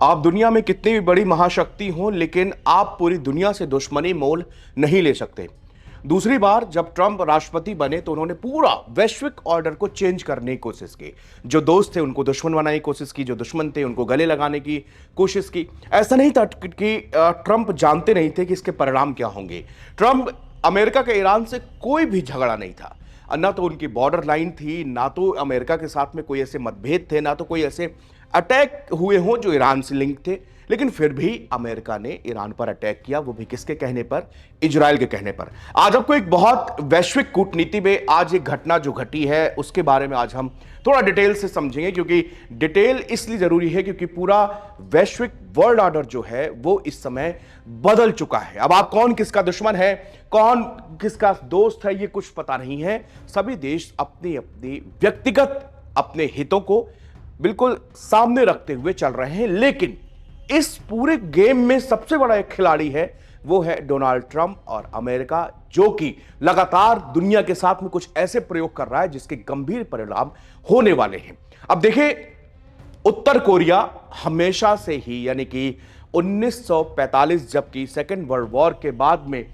आप दुनिया में कितनी भी बड़ी महाशक्ति हो, लेकिन आप पूरी दुनिया से दुश्मनी मोल नहीं ले सकते। दूसरी बार जब ट्रंप राष्ट्रपति बने तो उन्होंने पूरा वैश्विक ऑर्डर को चेंज करने की कोशिश की। जो दोस्त थे उनको दुश्मन बनाने की कोशिश की, जो दुश्मन थे उनको गले लगाने की कोशिश की। ऐसा नहीं था कि ट्रंप जानते नहीं थे कि इसके परिणाम क्या होंगे। ट्रंप अमेरिका के ईरान से कोई भी झगड़ा नहीं था, ना तो उनकी बॉर्डर लाइन थी, ना तो अमेरिका के साथ में कोई ऐसे मतभेद थे, ना तो कोई ऐसे अटैक हुए हों जो ईरान से लिंक थे। लेकिन फिर भी अमेरिका ने ईरान पर अटैक किया, वो भी किसके कहने पर? इजराइल के कहने पर। आज आपको एक बहुत वैश्विक कूटनीति में आज एक घटना जो घटी है उसके बारे में आज हम थोड़ा डिटेल से समझेंगे, क्योंकि डिटेल इसलिए जरूरी है क्योंकि पूरा वैश्विक वर्ल्ड ऑर्डर जो है वो इस समय बदल चुका है। अब आप कौन किसका दुश्मन है, कौन किसका दोस्त है, ये कुछ पता नहीं है। सभी देश अपनी अपनी व्यक्तिगत अपने हितों को बिल्कुल सामने रखते हुए चल रहे हैं। लेकिन इस पूरे गेम में सबसे बड़ा एक खिलाड़ी है, वो है डोनाल्ड ट्रंप और अमेरिका, जो कि लगातार दुनिया के साथ में कुछ ऐसे प्रयोग कर रहा है जिसके गंभीर परिणाम होने वाले हैं। अब देखिए, उत्तर कोरिया हमेशा से ही, यानी कि 1945 जबकि सेकेंड वर्ल्ड वॉर के बाद में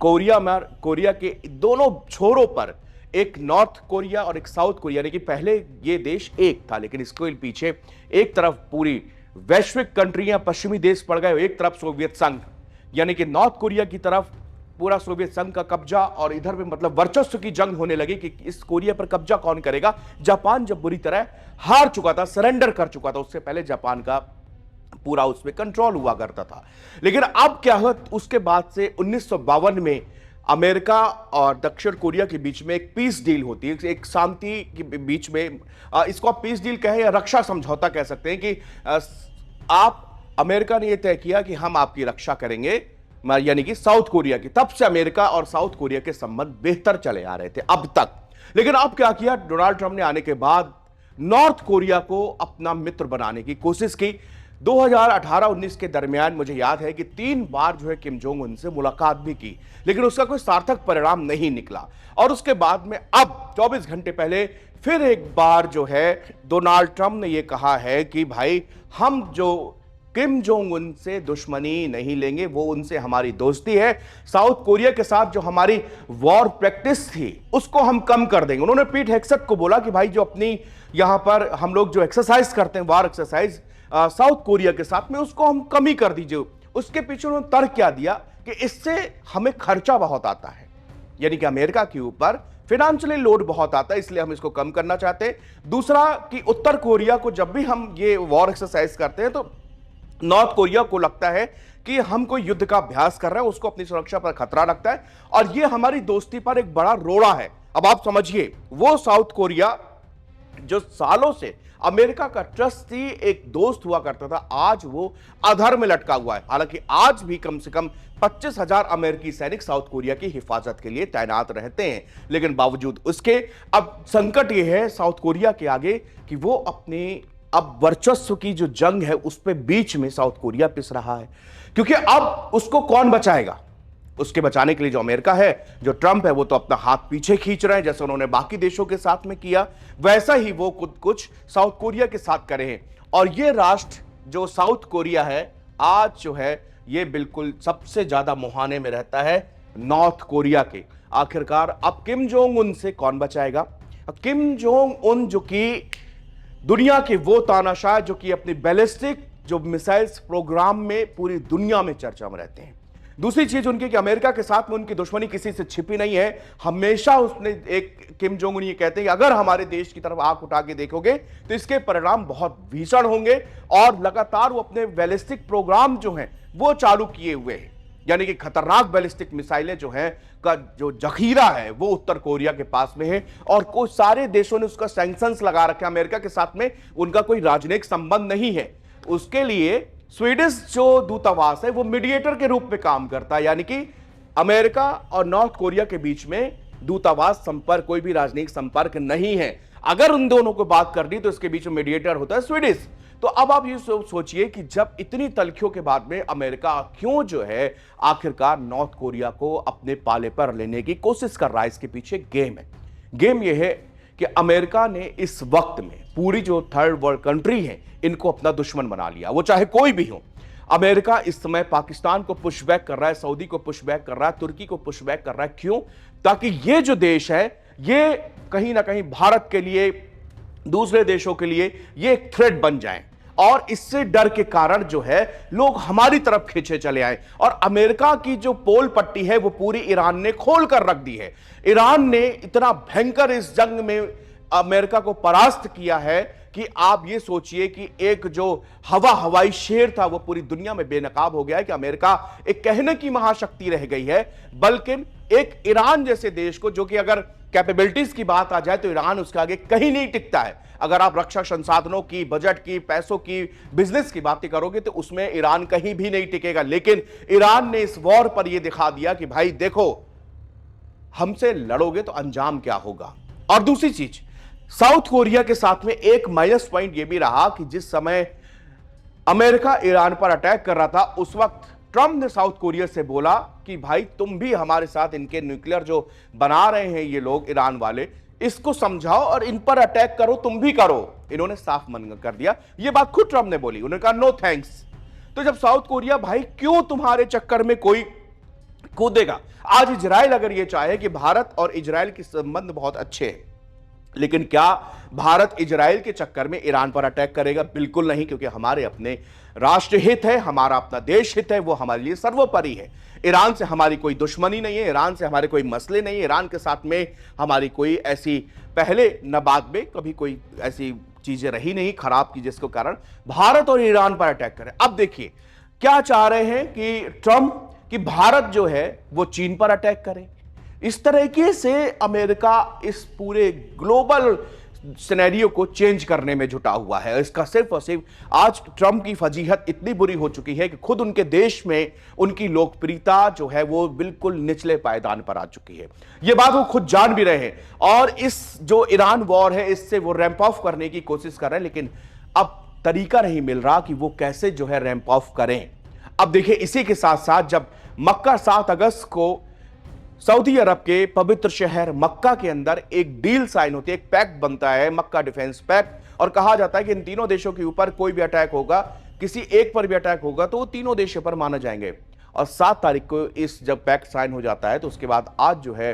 कोरिया के दोनों छोरों पर एक नॉर्थ कोरिया और एक साउथ कोरिया, यानी कि पहले ये देश एक था, लेकिन इसके पीछे एक तरफ पूरी वैश्विक कंट्रियां, पश्चिमी देश पड़ गए, एक तरफ सोवियत संघ, यानी कि नॉर्थ कोरिया की तरफ पूरा सोवियत संघ का कब्जा, और इधर में मतलब वर्चस्व की जंग होने लगी कि इस कोरिया पर कब्जा कौन करेगा। जापान जब बुरी तरह हार चुका था, सरेंडर कर चुका था, उससे पहले जापान का पूरा उसमें कंट्रोल हुआ करता था। लेकिन अब क्या हुआ, उसके बाद से 1952 में अमेरिका और दक्षिण कोरिया के बीच में एक पीस डील होती है, एक शांति के बीच में, इसको आप पीस डील कहें या रक्षा समझौता कह सकते हैं, कि आप अमेरिका ने यह तय किया कि हम आपकी रक्षा करेंगे, यानी कि साउथ कोरिया की। तब से अमेरिका और साउथ कोरिया के संबंध बेहतर चले आ रहे थे अब तक। लेकिन अब क्या किया, डोनाल्ड ट्रंप ने आने के बाद नॉर्थ कोरिया को अपना मित्र बनाने की कोशिश की। 2018-19 के दरमियान मुझे याद है कि 3 बार जो है किम जोंग उन से मुलाकात भी की, लेकिन उसका कोई सार्थक परिणाम नहीं निकला। और उसके बाद में अब 24 घंटे पहले फिर एक बार जो है डोनाल्ड ट्रंप ने यह कहा है कि भाई, हम जो किम जोंग उन से दुश्मनी नहीं लेंगे, वो उनसे हमारी दोस्ती है। साउथ कोरिया के साथ जो हमारी वॉर प्रैक्टिस थी उसको हम कम कर देंगे। उन्होंने पीट हेगसेथ को बोला कि भाई, जो अपनी यहां पर हम लोग जो एक्सरसाइज करते हैं, वॉर एक्सरसाइज साउथ कोरिया के साथ में, उसको हम कम ही कर दीजिए। उसके पीछे उन्होंने तर्क क्या दिया कि इससे हमें खर्चा बहुत आता है, यानी कि अमेरिका के ऊपर फाइनेंशियली लोड बहुत आता है, इसलिए हम इसको कम करना चाहते हैं। दूसरा कि उत्तर कोरिया को जब भी हम ये वॉर एक्सरसाइज करते हैं तो नॉर्थ कोरिया को लगता है कि हम कोई युद्ध का अभ्यास कर रहे हैं, उसको अपनी सुरक्षा पर खतरा लगता है, और ये हमारी दोस्ती पर एक बड़ा रोड़ा है। अब आप समझिए, वो साउथ कोरिया जो सालों से अमेरिका का ट्रस्टी एक दोस्त हुआ करता था, आज वो अधर में लटका हुआ है। हालांकि आज भी कम से कम 25,000 अमेरिकी सैनिक साउथ कोरिया की हिफाजत के लिए तैनात रहते हैं, लेकिन बावजूद उसके अब संकट ये है साउथ कोरिया के आगे कि वो अपने अब वर्चस्व की जो जंग है उस पे बीच में साउथ कोरिया पिस रहा है, क्योंकि अब उसको कौन बचाएगा। उसके बचाने के लिए जो अमेरिका है, जो ट्रंप है, वो तो अपना हाथ पीछे खींच रहे हैं, जैसे उन्होंने बाकी देशों के साथ में किया वैसा ही वो खुद कुछ साउथ कोरिया के साथ करे हैं। और ये राष्ट्र जो साउथ कोरिया है, आज जो है ये बिल्कुल सबसे ज्यादा मुहाने में रहता है नॉर्थ कोरिया के। आखिरकार अब किम जोंग उन से कौन बचाएगा? किम जोंग उन जो कि दुनिया के वो तानाशाह, जो कि अपनी बैलिस्टिक जो मिसाइल्स प्रोग्राम में पूरी दुनिया में चर्चा में रहते हैं। दूसरी चीज उनकी कि अमेरिका के साथ में उनकी दुश्मनी किसी से छिपी नहीं है। हमेशा उसने एक किम जोंग उन ये कहते हैं कि अगर हमारे देश की तरफ आंख उठा के देखोगे तो इसके परिणाम बहुत भीषण होंगे, और लगातार वो अपने बैलिस्टिक प्रोग्राम जो हैं वो चालू किए हुए हैं, यानी कि खतरनाक बैलिस्टिक मिसाइलें जो हैं का जो जखीरा है वो उत्तर कोरिया के पास में है, और कुछ सारे देशों ने उसका सैंक्शंस लगा रखे। अमेरिका के साथ में उनका कोई राजनयिक संबंध नहीं है। उसके लिए स्वीडिश जो दूतावास है वो मीडिएटर के रूप में काम करता है, यानी कि अमेरिका और नॉर्थ कोरिया के बीच में दूतावास संपर्क, कोई भी राजनयिक संपर्क नहीं है। अगर उन दोनों को बात करनी तो इसके बीच में मीडिएटर होता है स्वीडिश। तो अब आप ये सोचिए कि जब इतनी तलखियों के बाद में अमेरिका क्यों जो है आखिरकार नॉर्थ कोरिया को अपने पाले पर लेने की कोशिश कर रहा है, इसके पीछे गेम है। गेम यह है कि अमेरिका ने इस वक्त में पूरी जो थर्ड वर्ल्ड कंट्री है इनको अपना दुश्मन बना लिया, वो चाहे कोई भी हो। अमेरिका इस समय पाकिस्तान को पुशबैक कर रहा है, सऊदी को पुशबैक कर रहा है, तुर्की को पुशबैक कर रहा है। क्यों? ताकि ये जो देश है ये कहीं ना कहीं भारत के लिए, दूसरे देशों के लिए ये एक थ्रेट बन जाए और इससे डर के कारण जो है लोग हमारी तरफ खींचे चले आए। और अमेरिका की जो पोल पट्टी है वो पूरी ईरान ने खोल कर रख दी है। ईरान ने इतना भयंकर इस जंग में अमेरिका को परास्त किया है कि आप ये सोचिए कि एक जो हवाई शेर था वो पूरी दुनिया में बेनकाब हो गया है। कि अमेरिका एक कहने की महाशक्ति रह गई है, बल्कि एक ईरान जैसे देश को, जो कि अगर कैपेबिलिटीज की बात आ जाए तो ईरान उसके आगे कहीं नहीं टिकता है। अगर आप रक्षा संसाधनों की, बजट की, पैसों की, बिजनेस की बातें करोगे तो उसमें ईरान कहीं भी नहीं टिकेगा। लेकिन ईरान ने इस वॉर पर यह दिखा दिया कि भाई देखो, हमसे लड़ोगे तो अंजाम क्या होगा। और दूसरी चीज, साउथ कोरिया के साथ में एक माइनस पॉइंट यह भी रहा कि जिस समय अमेरिका ईरान पर अटैक कर रहा था उस वक्त ट्रंप ने साउथ कोरिया से बोला कि भाई तुम भी हमारे साथ इनके न्यूक्लियर जो बना रहे हैं ये लोग ईरान वाले, इसको समझाओ और इन पर अटैक करो, तुम भी करो। इन्होंने साफ मना कर दिया। ये बात खुद ट्रंप ने बोली, उन्होंने कहा नो थैंक्स। तो जब साउथ कोरिया, भाई क्यों तुम्हारे चक्कर में कोई कूदेगा। आज इजराइल अगर ये चाहे कि भारत और इजराइल के संबंध बहुत अच्छे हैं, लेकिन क्या भारत इजराइल के चक्कर में ईरान पर अटैक करेगा? बिल्कुल नहीं, क्योंकि हमारे अपने राष्ट्र हित है, हमारा अपना देश हित है, वो हमारे लिए सर्वोपरि है। ईरान से हमारी कोई दुश्मनी नहीं है, ईरान से हमारे कोई मसले नहीं है, ईरान के साथ में हमारी कोई ऐसी पहले न बाद में कभी कोई ऐसी चीजें रही नहीं खराब की जिसके कारण भारत और ईरान पर अटैक करे। अब देखिए क्या चाह रहे हैं कि ट्रंप, कि भारत जो है वो चीन पर अटैक करे। इस तरीके से अमेरिका इस पूरे ग्लोबल सिनेरियो को चेंज करने में जुटा हुआ है। इसका सिर्फ और सिर्फ आज ट्रंप की फजीहत इतनी बुरी हो चुकी है कि खुद उनके देश में उनकी लोकप्रियता जो है वो बिल्कुल निचले पायदान पर आ चुकी है। ये बात वो खुद जान भी रहे हैं और इस जो ईरान वॉर है इससे वो रैंप ऑफ करने की कोशिश कर रहे हैं, लेकिन अब तरीका नहीं मिल रहा कि वो कैसे जो है रैंप ऑफ करें। अब देखिए, इसी के साथ साथ जब मक्का 7 अगस्त को सऊदी अरब के पवित्र शहर मक्का के अंदर एक डील साइन होती है, एक पैक्ट बनता है, मक्का डिफेंस पैक्ट, और कहा जाता है कि इन तीनों देशों के ऊपर कोई भी अटैक होगा, किसी एक पर भी अटैक होगा तो वो तीनों देशों पर माने जाएंगे। और 7 तारीख को इस जब पैक्ट साइन हो जाता है तो उसके बाद आज जो है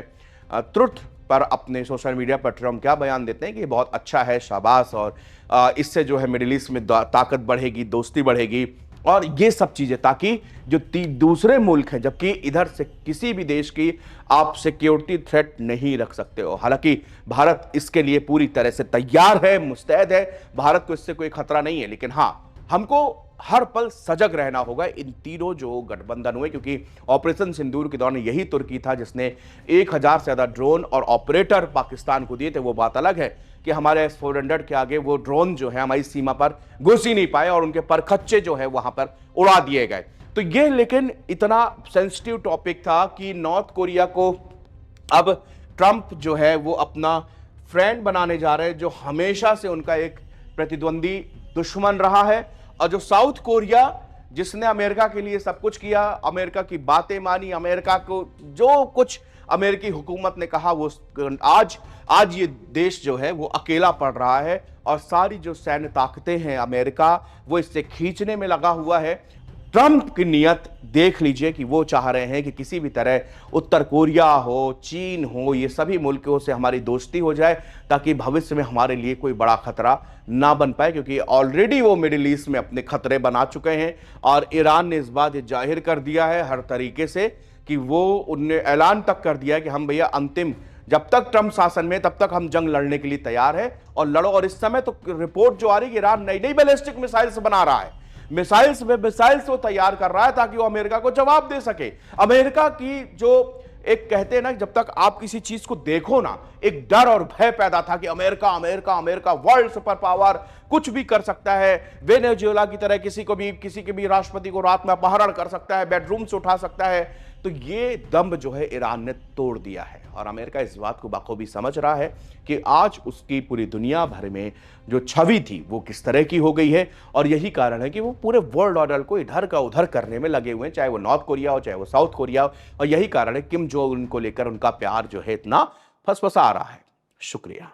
ट्रुथ पर अपने सोशल मीडिया पर ट्रंप क्या बयान देते हैं कि बहुत अच्छा है, शाबाश, और इससे जो है मिडिल ईस्ट में ताकत बढ़ेगी, दोस्ती बढ़ेगी और ये सब चीजें, ताकि जो दूसरे मुल्क हैं, जबकि इधर से किसी भी देश की आप सिक्योरिटी थ्रेट नहीं रख सकते हो। हालांकि भारत इसके लिए पूरी तरह से तैयार है, मुस्तैद है, भारत को इससे कोई खतरा नहीं है, लेकिन हाँ हमको हर पल सजग रहना होगा इन तीनों जो गठबंधन हुए, क्योंकि ऑपरेशन सिंदूर के दौरान यही तुर्की था जिसने 1000 से ज्यादा ड्रोन और ऑपरेटर पाकिस्तान को दिए थे। वो बात अलग है कि हमारे S-400 के आगे वो ड्रोन जो है हमारी सीमा पर घुस ही नहीं पाए और उनके परखच्चे जो है वहां पर उड़ा दिए गए। तो ये लेकिन इतना सेंसिटिव टॉपिक था कि नॉर्थ कोरिया को अब ट्रंप जो है वो अपना फ्रेंड बनाने जा रहे हैं, जो हमेशा से उनका एक प्रतिद्वंदी दुश्मन रहा है। और जो साउथ कोरिया जिसने अमेरिका के लिए सब कुछ किया, अमेरिका की बातें मानी, अमेरिका को जो कुछ अमेरिकी हुकूमत ने कहा वो आज ये देश जो है वो अकेला पड़ रहा है और सारी जो सैन्य ताकतें हैं अमेरिका वो इससे खींचने में लगा हुआ है। ट्रंप की नियत देख लीजिए कि वो चाह रहे हैं कि किसी भी तरह उत्तर कोरिया हो, चीन हो, ये सभी मुल्कों से हमारी दोस्ती हो जाए ताकि भविष्य में हमारे लिए कोई बड़ा खतरा ना बन पाए, क्योंकि ऑलरेडी वो मिडिल ईस्ट में अपने खतरे बना चुके हैं। और ईरान ने इस बात जाहिर कर दिया है हर तरीके से कि वो उनने ऐलान तक कर दिया है कि हम भैया अंतिम, जब तक ट्रंप शासन में तब तक हम जंग लड़ने के लिए तैयार है और लड़ो। और इस समय तो रिपोर्ट जो आ रही है कि ईरान नई नई बैलिस्टिक मिसाइल्स बना रहा है, मिसाइल्स वो तैयार कर रहा है ताकि वो अमेरिका को जवाब दे सके। अमेरिका की जो एक कहते हैं ना, जब तक आप किसी चीज को देखो ना, एक डर और भय पैदा था कि America America America world super power कुछ भी कर सकता है, वेनेजुएला की तरह किसी के भी राष्ट्रपति को रात में अपहरण कर सकता है, बेडरूम से उठा सकता है। तो ये दम जो है ईरान ने तोड़ दिया है और अमेरिका इस बात को बखूबी समझ रहा है कि आज उसकी पूरी दुनिया भर में जो छवि थी वो किस तरह की हो गई है। और यही कारण है कि वो पूरे वर्ल्ड ऑर्डर को इधर का उधर करने में लगे हुए हैं, चाहे वो नॉर्थ कोरिया हो चाहे वो साउथ कोरिया हो। और यही कारण है किम जोंग उन को लेकर उनका प्यार जो है इतना फसफसा रहा है। शुक्रिया।